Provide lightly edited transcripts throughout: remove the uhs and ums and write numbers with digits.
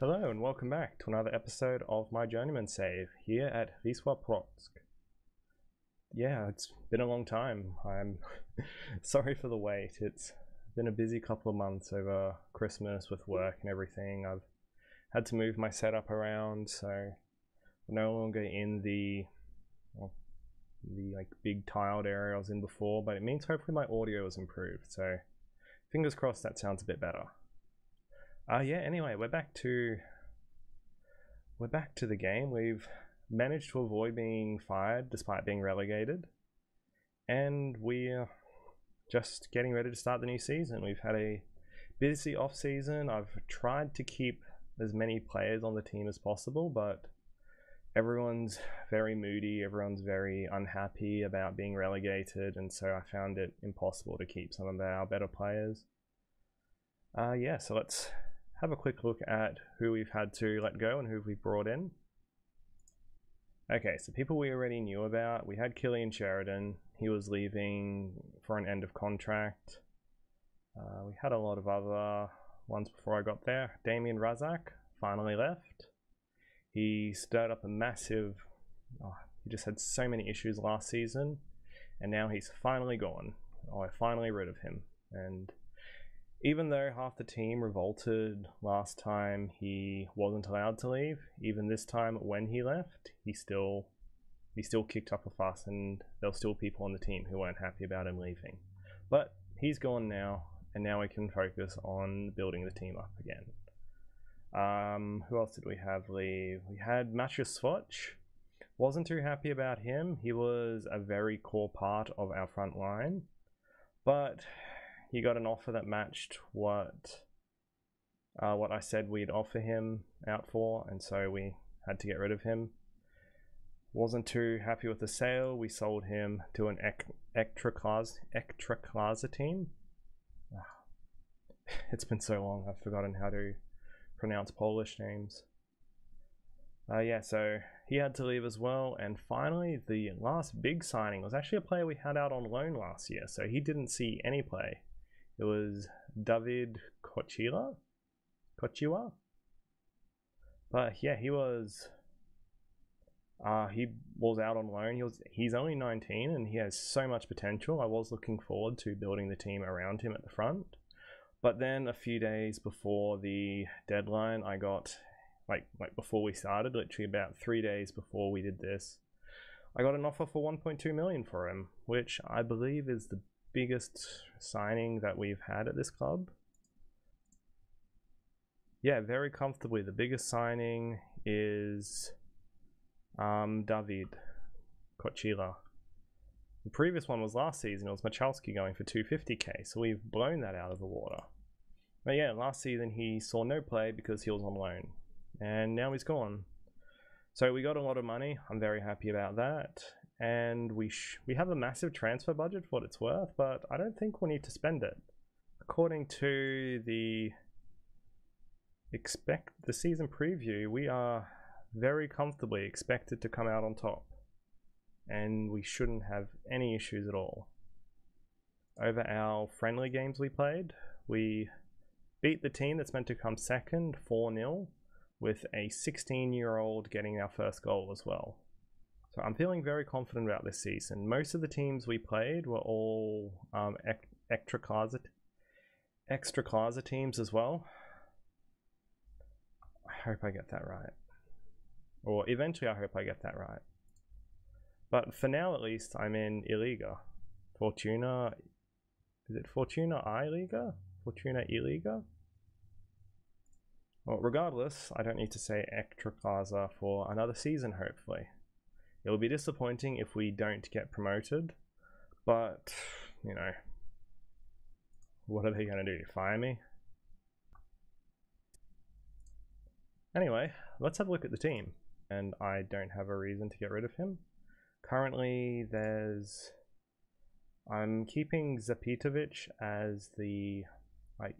Hello and welcome back to another episode of my Journeyman save here at Wisła, Płock. Yeah, it's been a long time. I'm sorry for the wait. It's been a busy couple of months over Christmas with work and everything. I've had to move my setup around, so I'm no longer in the big tiled area I was in before, but it means hopefully my audio is improved, so fingers crossed that sounds a bit better. Yeah, anyway, we're back to the game. We've managed to avoid being fired despite being relegated, and we're just getting ready to start the new season. We've had a busy off season. I've tried to keep as many players on the team as possible, but everyone's very moody, everyone's very unhappy about being relegated, and so I found it impossible to keep some of our better players. Yeah, so let's have a quick look at who we've had to let go and who we've brought in. Okay, so people we already knew about. We had Killian Sheridan. He was leaving for an end of contract. We had a lot of other ones before I got there. Damien Razak finally left. He stirred up a massive... he just had so many issues last season, and now he's finally gone. We're finally rid of him. And even though half the team revolted last time he wasn't allowed to leave, even this time when he left, he still kicked up a fuss, and there were still people on the team who weren't happy about him leaving. But he's gone now, and now we can focus on building the team up again. Who else did we have leave? We had Matthew Swatch. Wasn't too happy about him. He was a very core part of our front line, but he got an offer that matched what I said we'd offer him out for, and so we had to get rid of him. Wasn't too happy with the sale. We sold him to an Ekstraklasa team. It's been so long, I've forgotten how to pronounce Polish names. Yeah, so he had to leave as well. And finally, the last big signing was actually a player we had out on loan last year, so he didn't see any play. It was David Kochiwa. But yeah, he was out on loan. He's only 19 and he has so much potential. I was looking forward to building the team around him at the front. But then a few days before the deadline, I got like before we started, literally about 3 days before we did this, I got an offer for 1.2 million for him, which I believe is the biggest signing that we've had at this club. Yeah, very comfortably the biggest signing is David Kochiwa. The previous one was last season. It was Machalski going for 250k, so we've blown that out of the water. But yeah, last season he saw no play because he was on loan, and now he's gone. So we got a lot of money. I'm very happy about that. And we have a massive transfer budget for what it's worth, but I don't think we need to spend it. According to the season preview, we are very comfortably expected to come out on top, and we shouldn't have any issues at all. Over our friendly games we played, we beat the team that's meant to come second 4-0, with a 16-year-old getting our first goal as well. So I'm feeling very confident about this season. Most of the teams we played were all Ekstraklasa teams as well. I hope I get that right. Or eventually I hope I get that right. But for now at least, I'm in I-Liga. Fortuna... Is it Fortuna I-Liga? Fortuna I-Liga? Well, regardless, I don't need to say Ekstraklasa for another season, hopefully. It'll be disappointing if we don't get promoted, but, you know, what are they going to do? Fire me? Anyway, let's have a look at the team. And I don't have a reason to get rid of him. Currently, I'm keeping Zapitovic as the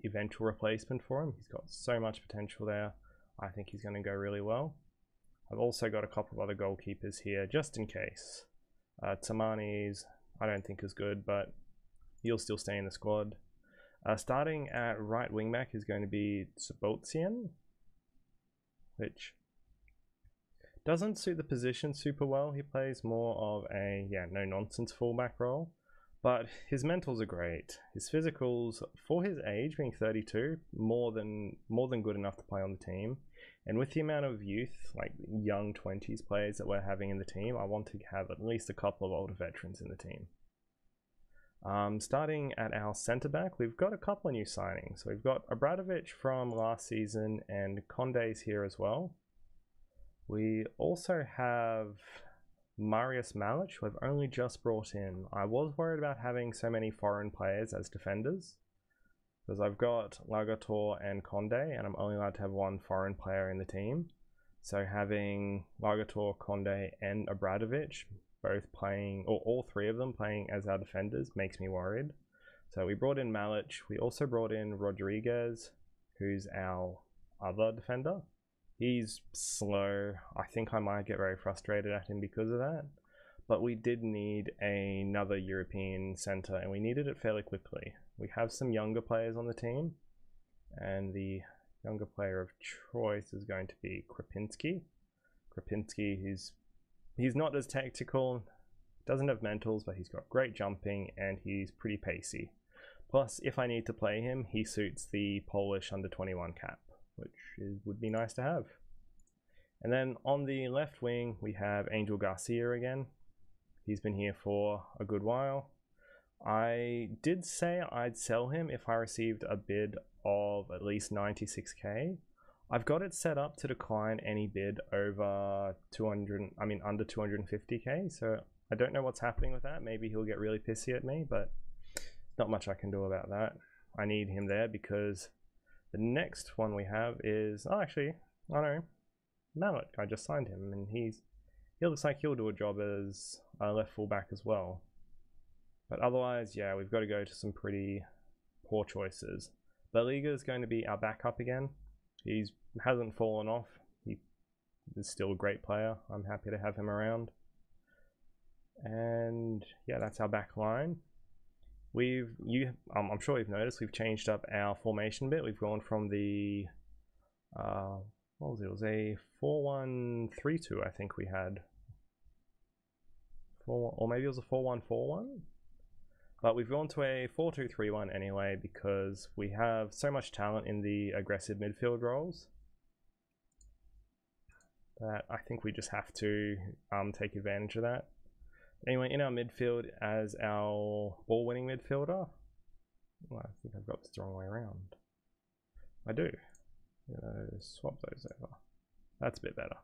eventual replacement for him. He's got so much potential there. I think he's going to go really well. I've also got a couple of other goalkeepers here, just in case. Tamani's, I don't think is good, but he'll still stay in the squad. Starting at right wingback is going to be Subotian. which doesn't suit the position super well. He plays more of a, no-nonsense fullback role, but his mentals are great. His physicals, for his age, being 32, more than good enough to play on the team. And with the amount of youth, like young 20s players that we're having in the team, I want to have at least a couple of older veterans in the team. Starting at our centre back, we've got a couple of new signings. So we've got Obradovic from last season, and Conde's here as well. We also have Marius Malic, who I've only just brought in. I was worried about having so many foreign players as defenders, because I've got Lagator and Conde, and I'm only allowed to have one foreign player in the team. So having Lagator, Conde, and Obradovic both playing, or all three of them playing as our defenders, makes me worried. So we brought in Malic. We also brought in Rodriguez, who's our other defender. He's slow. I think I might get very frustrated at him because of that. But we did need another European centre, and we needed it fairly quickly. We have some younger players on the team, and the younger player of choice is going to be Krapinski. Krapinski, he's not as tactical, doesn't have mentals, but he's got great jumping, and he's pretty pacey. Plus, if I need to play him, he suits the Polish under-21 cap, which would be nice to have. And then on the left wing, we have Angel Garcia again. He's been here for a good while. I did say I'd sell him if I received a bid of at least 96k. I've got it set up to decline any bid over under 250k, so I don't know what's happening with that. Maybe he'll get really pissy at me, but not much I can do about that. I need him there because the next one we have is, Malik. I just signed him, and he looks like he'll do a job as a left fullback as well. But otherwise, yeah, we've got to go to some pretty poor choices. Beliga is going to be our backup again. He hasn't fallen off. He is still a great player. I'm happy to have him around. And yeah, that's our back line. I'm sure you've noticed we've changed up our formation a bit. We've gone from the what was it? It was a 4-1-3-2. I think we had, or maybe it was a 4-1-4-1. But we've gone to a 4-2-3-1 anyway, because we have so much talent in the aggressive midfield roles that I think we just have to take advantage of that. Anyway, in our midfield as our ball-winning midfielder, well, I think I've got this the wrong way around. I do. I'm gonna swap those over. That's a bit better.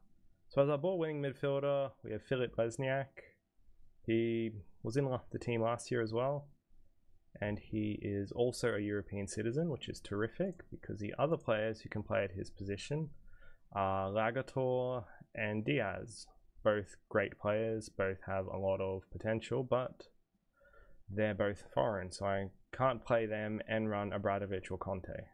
So as our ball-winning midfielder, we have Filip Lesniak. He was in the team last year as well, and he is also a European citizen, which is terrific because the other players who can play at his position are Lagator and Diaz. Both great players, both have a lot of potential, but they're both foreign, so I can't play them and run Obradovic or Conte.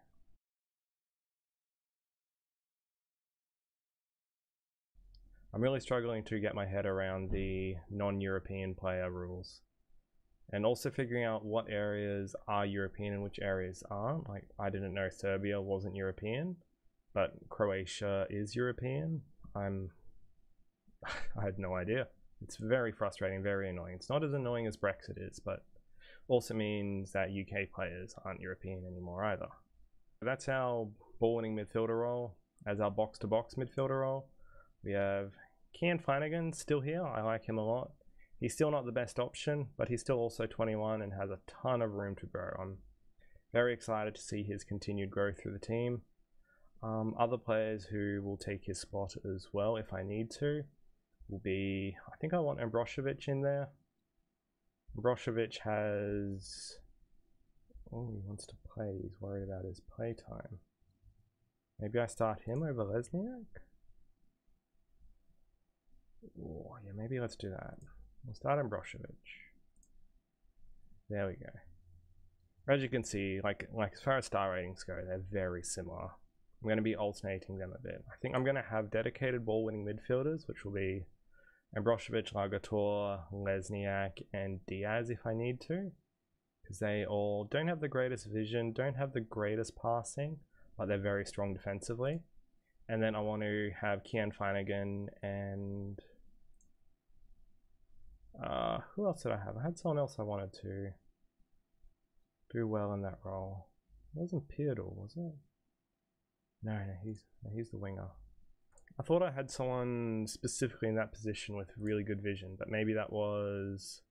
I'm really struggling to get my head around the non-European player rules, and also figuring out what areas are European and which areas aren't. Like, I didn't know Serbia wasn't European, but Croatia is European. I had no idea. It's very frustrating, very annoying. It's not as annoying as Brexit is, but also means that UK players aren't European anymore either. That's our ball-winning midfielder role. As our box-to-box midfielder role, we have Kian Flanagan still here. I like him a lot. He's still not the best option, but he's still also 21 and has a ton of room to grow. I'm very excited to see his continued growth through the team. Other players who will take his spot as well if I need to will be, I think I want Ambroshevich in there. Ambroshevich has, he wants to play. He's worried about his play time. Maybe I start him over Lesniak? Oh, yeah, maybe let's do that. We'll start Ambroshevich. There we go. As you can see, like as far as star ratings go, they're very similar. I'm going to be alternating them a bit. I think I'm going to have dedicated ball-winning midfielders, which will be Ambroshevich, Lagator, Lesniak, and Diaz if I need to. Because they all don't have the greatest vision, don't have the greatest passing, but they're very strong defensively. And then I want to have Kian Flanagan and who else did I have? I had someone else I wanted to do well in that role. It wasn't Peardle, was it? No, he's the winger. I thought I had someone specifically in that position with really good vision, but maybe that was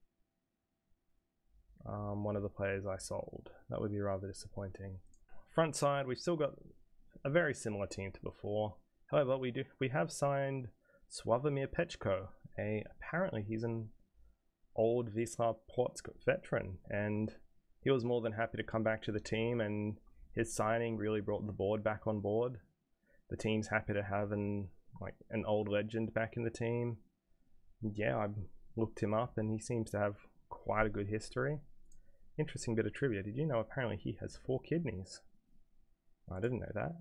one of the players I sold. That would be rather disappointing. Front side, we've still got a very similar team to before. However, we have signed Sławomir Peczko. Apparently he's an old Wisła Płock veteran, and he was more than happy to come back to the team, and his signing really brought the board back on board. The team's happy to have an old legend back in the team. Yeah, I looked him up and he seems to have quite a good history. Interesting bit of trivia. Did you know apparently he has 4 kidneys? I didn't know that.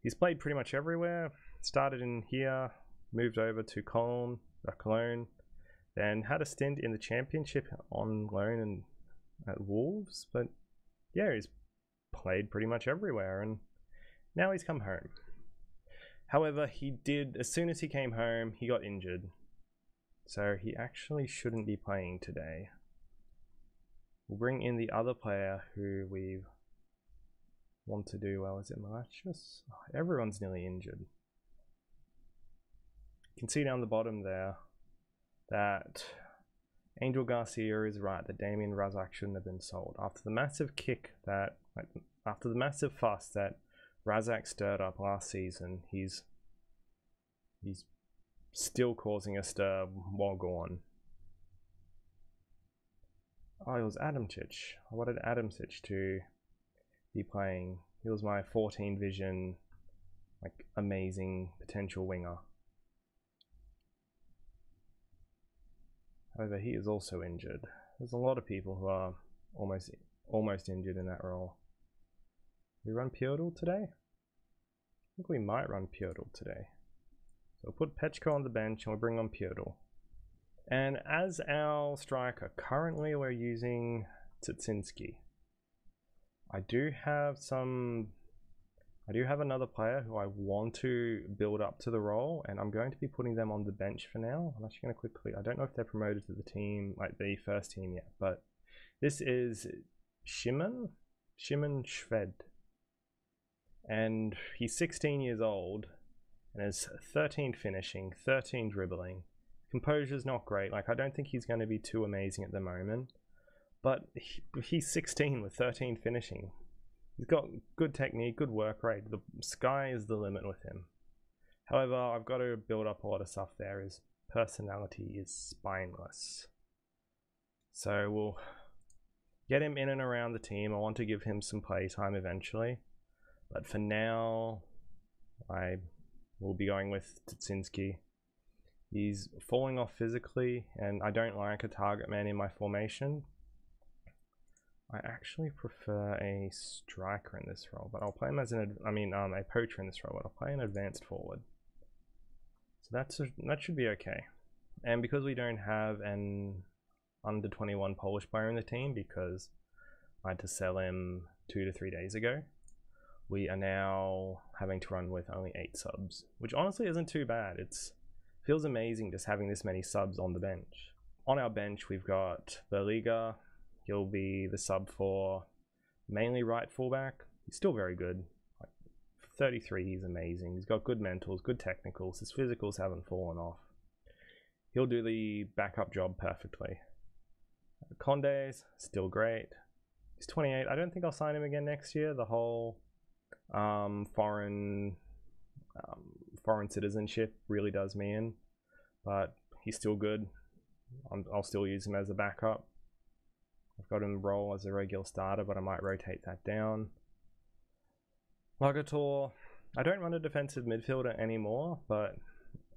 He's played pretty much everywhere. Started in here, moved over to Cologne, then had a stint in the championship on loan and at Wolves. But yeah, he's played pretty much everywhere, and now he's come home. However, as soon as he came home, he got injured. So he actually shouldn't be playing today. We'll bring in the other player who we want to do well. Is it Malachus? Oh, everyone's nearly injured. You can see down the bottom there that Angel Garcia is right, that Damien Razak shouldn't have been sold. After the massive after the massive fuss that Razak stirred up last season, he's still causing a stir while gone. Oh, it was Adamcic. I wanted Adamcic to be playing. He was my 14 vision, amazing potential winger. However, he is also injured. There's a lot of people who are almost injured in that role. We run Peardle today? I think we might run Peardle today. So we'll put Peczko on the bench and we'll bring on Peardle. And as our striker, currently we're using Tsitsinski. I do have another player who I want to build up to the role, and I'm going to be putting them on the bench for now. I'm actually going to quickly, I don't know if they're promoted to the team, the first team yet, but this is Szymon Szwed. And he's 16 years old and has 13 finishing, 13 dribbling. Composure's not great. I don't think he's going to be too amazing at the moment, but he's 16 with 13 finishing. He's got good technique, good work rate. The sky is the limit with him. However, I've got to build up a lot of stuff there. His personality is spineless. So we'll get him in and around the team. I want to give him some play time eventually. But for now, I will be going with Tsitsinski. He's falling off physically, and I don't like a target man in my formation. I actually prefer a striker in this role, but I'll play him as a poacher in this role, but I'll play an advanced forward. So that should be okay. And because we don't have an under 21 Polish player in the team, because I had to sell him 2 to 3 days ago, we are now having to run with only 8 subs, which honestly isn't too bad. It feels amazing just having this many subs on the bench. On our bench, we've got Berliga. He'll be the sub for mainly right fullback. He's still very good. 33, he's amazing. He's got good mentals, good technicals. His physicals haven't fallen off. He'll do the backup job perfectly. Conde's still great. He's 28. I don't think I'll sign him again next year. The whole foreign citizenship really does me in, but he's still good. I'll still use him as a backup. I've got him roll as a regular starter, but I might rotate that down. Lagator, I don't run a defensive midfielder anymore, but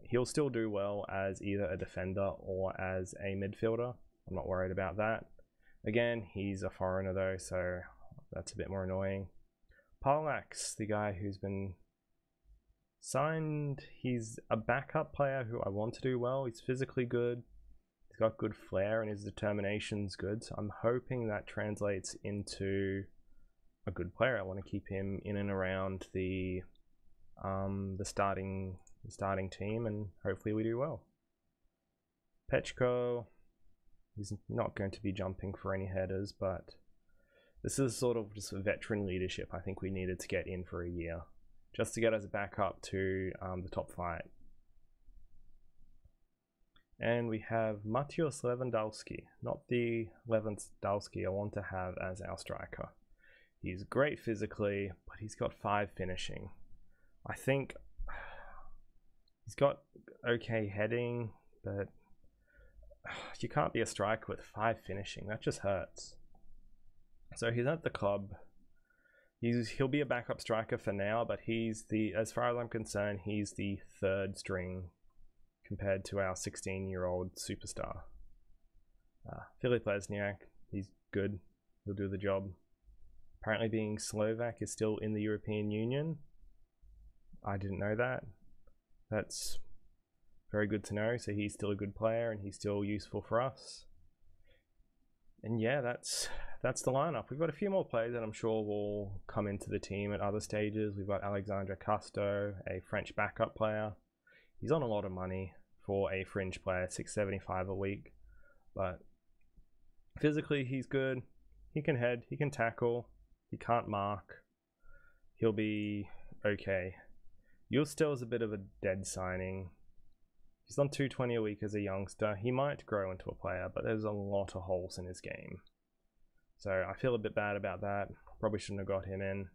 he'll still do well as either a defender or as a midfielder. I'm not worried about that. Again, he's a foreigner though, so that's a bit more annoying. Parlax, the guy who's been signed, he's a backup player who I want to do well. He's physically good. He's got good flair and his determination's good, so I'm hoping that translates into a good player. I want to keep him in and around the the starting team, and hopefully we do well. Pechko, he's not going to be jumping for any headers, but this is sort of just a veteran leadership I think we needed to get in for a year, just to get us back up to the top 5. And we have Maciej Lewandowski, not the Lewandowski I want to have as our striker. He's great physically, but he's got 5 finishing. I think he's got okay heading, but you can't be a striker with 5 finishing. That just hurts. So he's at the club. He'll be a backup striker for now, but he's as far as I'm concerned, he's the 3rd string compared to our 16-year-old superstar. Filip Lesniak, he's good. He'll do the job. Apparently being Slovak is still in the European Union. I didn't know that. That's very good to know. So he's still a good player and he's still useful for us. And yeah, that's the lineup. We've got a few more players that I'm sure will come into the team at other stages. We've got Alexandre Casto, a French backup player. He's on a lot of money for a fringe player, $6.75 a week. But physically, he's good. He can head, he can tackle, he can't mark. He'll be okay. Yustel is a bit of a dead signing. He's on $2.20 a week as a youngster. He might grow into a player, but there's a lot of holes in his game. So I feel a bit bad about that. Probably shouldn't have got him in.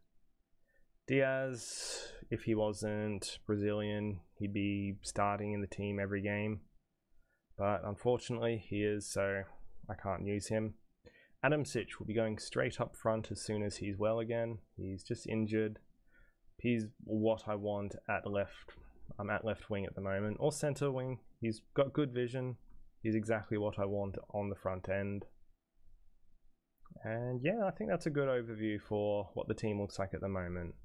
Diaz, if he wasn't Brazilian, he'd be starting in the team every game. But unfortunately, he is, so I can't use him. Adam Sitch will be going straight up front as soon as he's well again. He's just injured. He's what I want at left. I'm at left wing at the moment, or center wing. He's got good vision. He's exactly what I want on the front end. And yeah, I think that's a good overview for what the team looks like at the moment.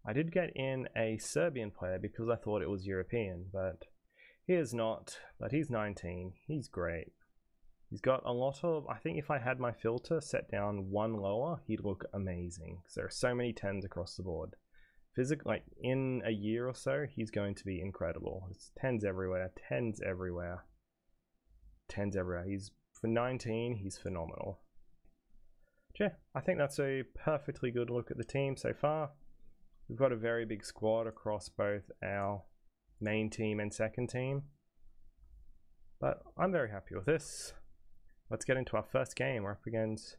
I did get in a Serbian player because I thought it was European, but he is not. But he's 19. He's great. He's got a lot of, I think if I had my filter set down 1 lower, he'd look amazing. So there are so many 10s across the board. Like in a year or so, he's going to be incredible. It's 10s everywhere, 10s everywhere, 10s everywhere. He's, for 19, he's phenomenal. But yeah, I think that's a perfectly good look at the team so far. We've got a very big squad across both our main team and second team. But I'm very happy with this. Let's get into our first game. We're up against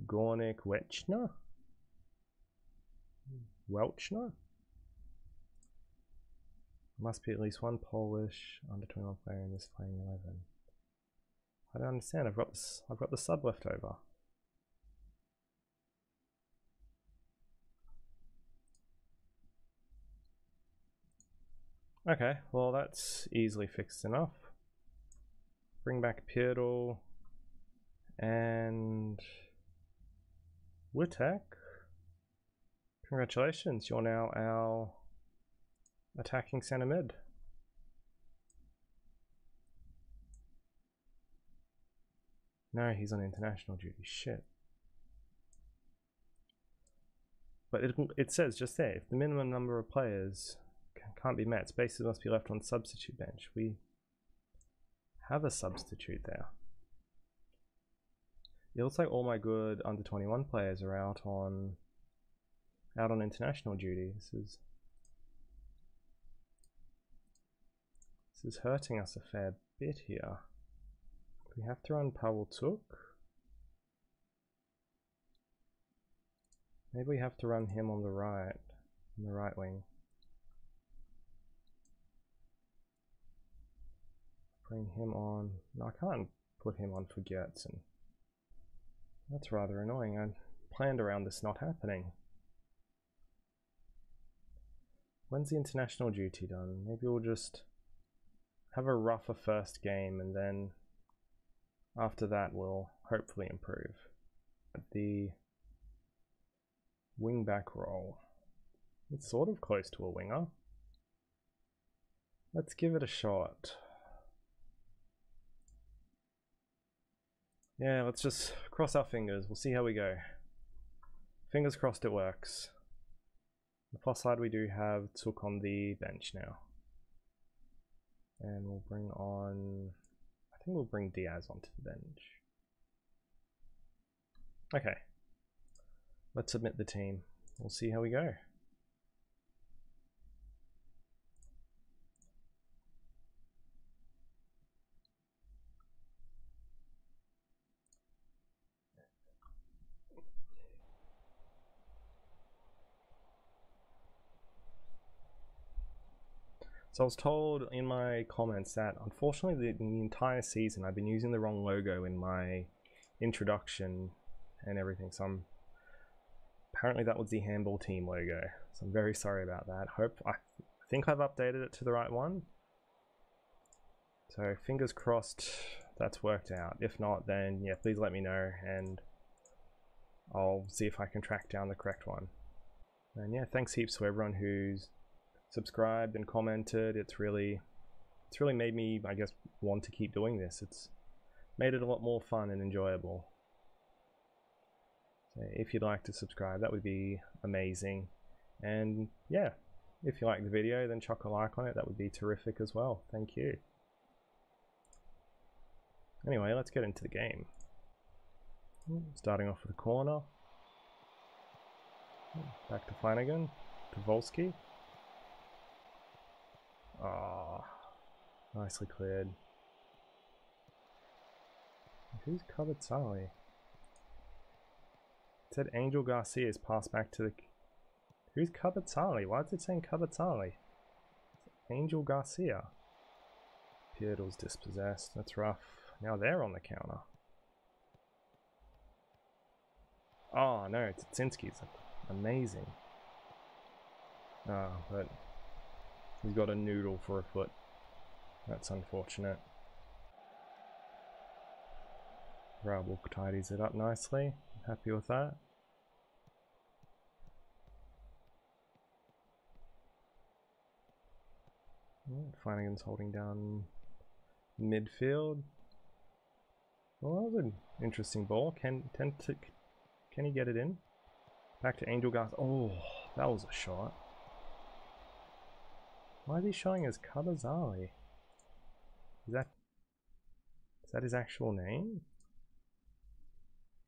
Górnik Łęczna. Must be at least one Polish under 21 player in this playing 11. I don't understand. I've got the sub left over. Okay, well that's easily fixed enough. Bring back Pirtle and Wittek. Congratulations, you're now our attacking center mid. No, he's on international duty. Shit. But it says just there, if the minimum number of players can't be met, spaces must be left on substitute bench. We have a substitute there. It looks like all my good under 21 players are out on international duty. This is hurting us a fair bit here. We have to run Płock. Maybe we have to run him on the right wing. Bring him on. No, I can't put him on for Gertzen. That's rather annoying. I planned around this not happening. When's the international duty done? Maybe we'll just have a rougher first game and then after that we'll hopefully improve. The wing back role. It's sort of close to a winger. Let's give it a shot. Yeah, let's just cross our fingers. We'll see how we go. Fingers crossed it works. the plus side, we do have Took on the bench now. And we'll bring on, I think we'll bring Diaz onto the bench. Okay, let's submit the team. We'll see how we go. So I was told in my comments that unfortunately the entire season I've been using the wrong logo in my introduction and everything, so apparently that was the handball team logo, so I'm very sorry about that. I think I've updated it to the right one, so fingers crossed that's worked out. If not, then yeah, please let me know and I'll see if I can track down the correct one. And yeah, thanks heaps to everyone who's subscribed and commented. It's really made me, I guess, want to keep doing this. It's made it a lot more fun and enjoyable. So if you'd like to subscribe, that would be amazing. And yeah, if you like the video, then chuck a like on it. That would be terrific as well. Thank you. Anyway, let's get into the game. Starting off with a corner. Back to Flanagan. To Volsky. Ah, oh, nicely cleared. Who's Kabatsali? It said Angel Garcia's passed back to the... Who's Kabatsali? Why is it saying Kabatsali? Angel Garcia. Pirtle's dispossessed. That's rough. Now they're on the counter. Oh no, Tsinski's amazing. Ah, but he's got a noodle for a foot. That's unfortunate. Rabel tidies it up nicely. Happy with that. Flanagan's holding down midfield. Well, that was an interesting ball. Can he get it in? Back to Angel Garth. Oh, that was a shot. Why is he showing as Kabazali? Is that his actual name?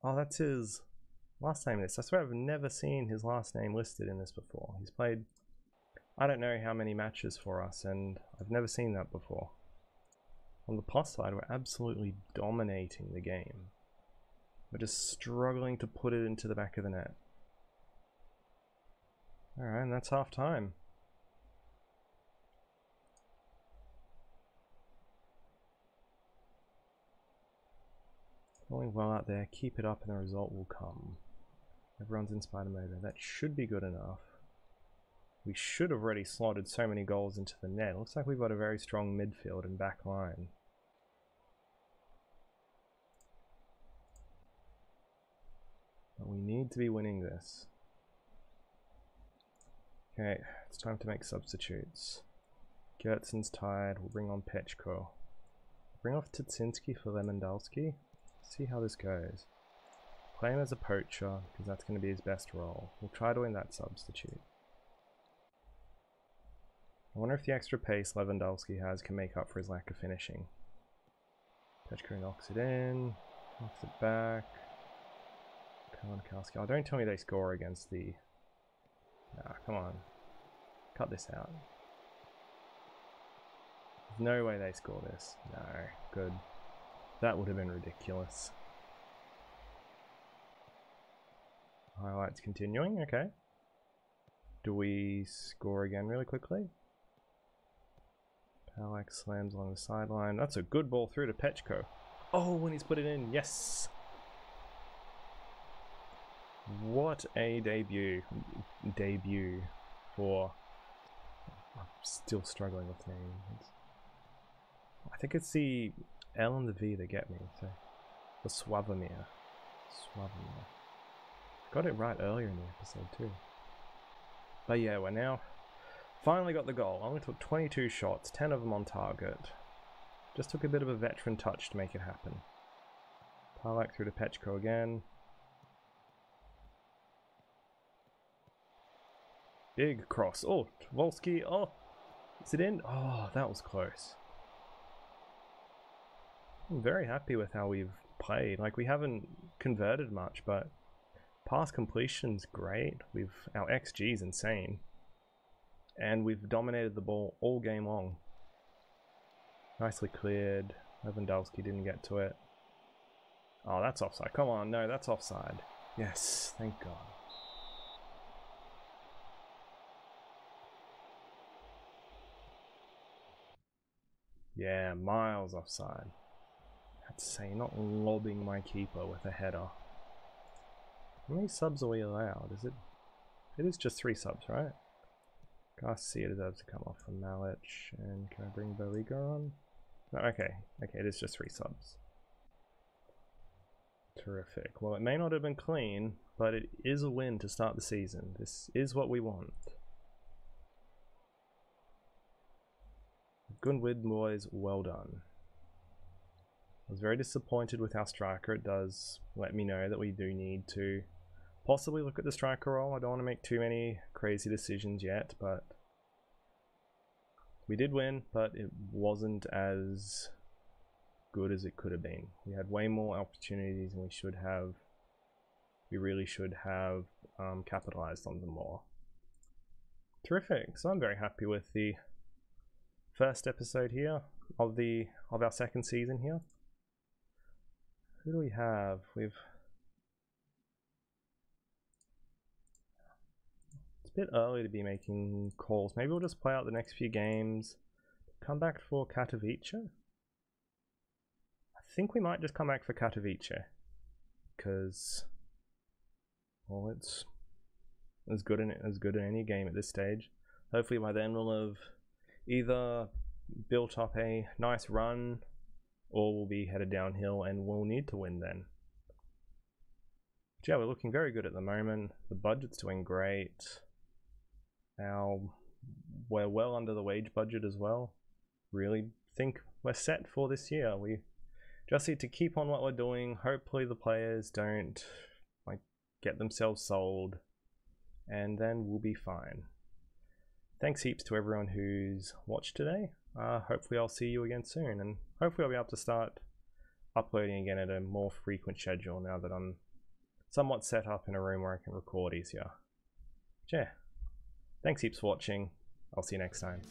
Oh, that's his last name list. I swear I've never seen his last name listed in this before. He's played I don't know how many matches for us, and I've never seen that before. On the plus side, we're absolutely dominating the game. We're just struggling to put it into the back of the net. Alright, and that's half time. Going well out there, keep it up and the result will come. Everyone's in spider mode. That should be good enough. We should have already slotted so many goals into the net. Looks like we've got a very strong midfield and back line. But we need to be winning this. Okay, it's time to make substitutes. Gertson's tired. We'll bring on Pechko. Bring off Tutsinski for Lemondowski. See how this goes. Play him as a poacher, because that's going to be his best role. We'll try to win that substitute. I wonder if the extra pace Lewandowski has can make up for his lack of finishing. Pechko knocks it in, knocks it back. Kalinkowski. Oh, don't tell me they score against the... Nah, come on. Cut this out. There's no way they score this. No, good. That would have been ridiculous. Highlights continuing, okay. Do we score again really quickly? Palak slams along the sideline. That's a good ball through to Pechko. Oh, when he's put it in, yes! What a debut for... I'm still struggling with names. I think it's the L and the V that get me. So the Swavomir. Got it right earlier in the episode too. But yeah, we're now finally got the goal. Only took 22 shots, 10 of them on target. Just took a bit of a veteran touch to make it happen. Palak through to Pechko again. Big cross. Oh, Volsky. Oh, is it in? Oh, that was close. I'm very happy with how we've played. Like, we haven't converted much, but pass completion's great. Our XG is insane. And we've dominated the ball all game long. Nicely cleared. Lewandowski didn't get to it. Oh, that's offside. Come on, no, that's offside. Yes, thank God. Yeah, miles offside. That's saying not lobbing my keeper with a header. How many subs are we allowed? Is it? It is just 3 subs, right? Garcia deserves to come off for Malich. And can I bring Boliga on? No, okay, it is just 3 subs. Terrific. Well, it may not have been clean, but it is a win to start the season. This is what we want. Good win, boys. Well done. I was very disappointed with our striker. It does let me know that we do need to possibly look at the striker role. I don't want to make too many crazy decisions yet, but we did win, but it wasn't as good as it could have been. We had way more opportunities and we really should have capitalized on them more. Terrific. So I'm very happy with the first episode here of our second season here. Who do we have? It's a bit early to be making calls. Maybe we'll just play out the next few games. Come back for Katowice? I think we might just come back for Katowice. Because, well, it's as good in any game at this stage. Hopefully by then we'll have either built up a nice run or we'll be headed downhill and we'll need to win then. But yeah, we're looking very good at the moment. The budget's doing great. We're well under the wage budget as well. Really think we're set for this year. We just need to keep on what we're doing. Hopefully the players don't get themselves sold, and then we'll be fine. Thanks heaps to everyone who's watched today. Hopefully I'll see you again soon, and hopefully I'll be able to start uploading again at a more frequent schedule now that I'm somewhat set up in a room where I can record easier. But yeah, thanks heaps for watching. I'll see you next time.